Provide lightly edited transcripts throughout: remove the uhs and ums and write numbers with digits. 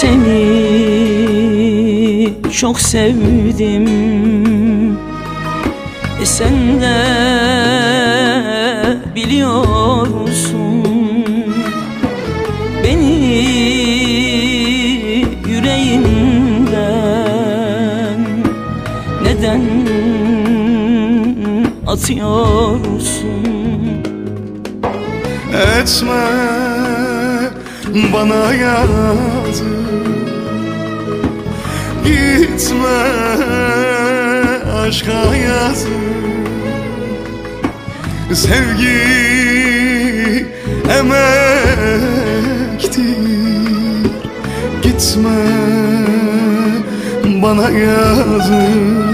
seni çok sevdim. Sen de biliyorsun beni yüreğinden neden atıyorsun? Etme bana yazık, gitme aşka yazık. Sevgi emektir, gitme bana yazık.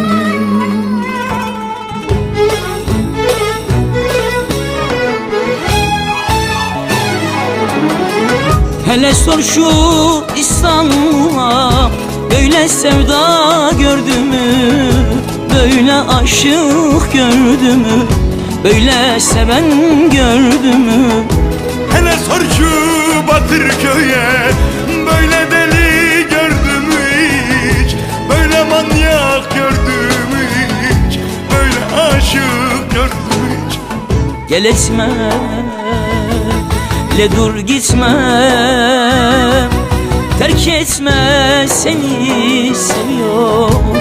Hele sor şu İstanbul'a, böyle sevda gördü mü? Böyle aşık gördü mü? Böyle seven gördü mü? Hele sor şu Bakırköy'e, böyle deli gördü mü hiç? Böyle manyak gördü mü hiç? Böyle aşık gördü mü hiç? Gel etme, le dur gitme, terk etme, seni seviyorum.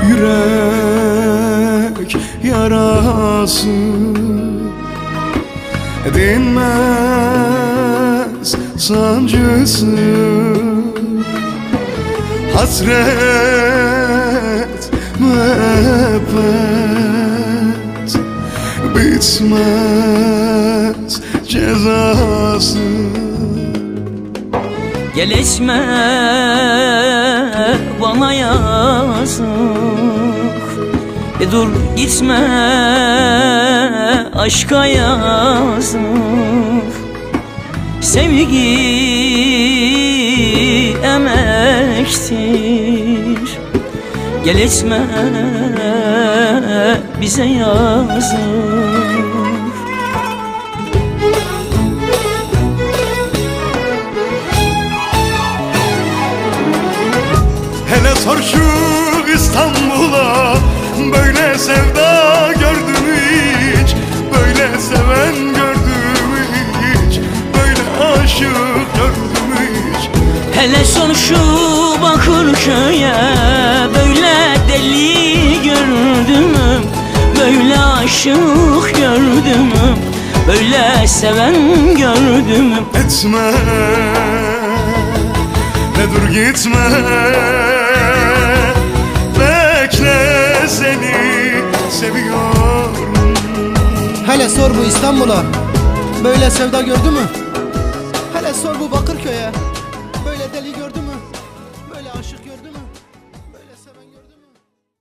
Yürek yarası dinmez sancısı, hasret müebbet bitmez cezası. Gel etme bana yazık, dur gitme aşka yazık. Sevgi emektir, gel etme bize yazık. Hele sor şu İstanbul'a, böyle sevda gördün mü hiç? Böyle seven gördün mü hiç? Böyle aşık gördün mü hiç? Hele sor şu Bakırköy'e, böyle deli gördün mü? Böyle aşık gördün mü? Böyle seven gördün mü? Etme, ne dur gitme, bekle seni seviyorum. Hele sor bu İstanbul'a, böyle sevda gördü mü? Hele sor bu Bakırköy'e,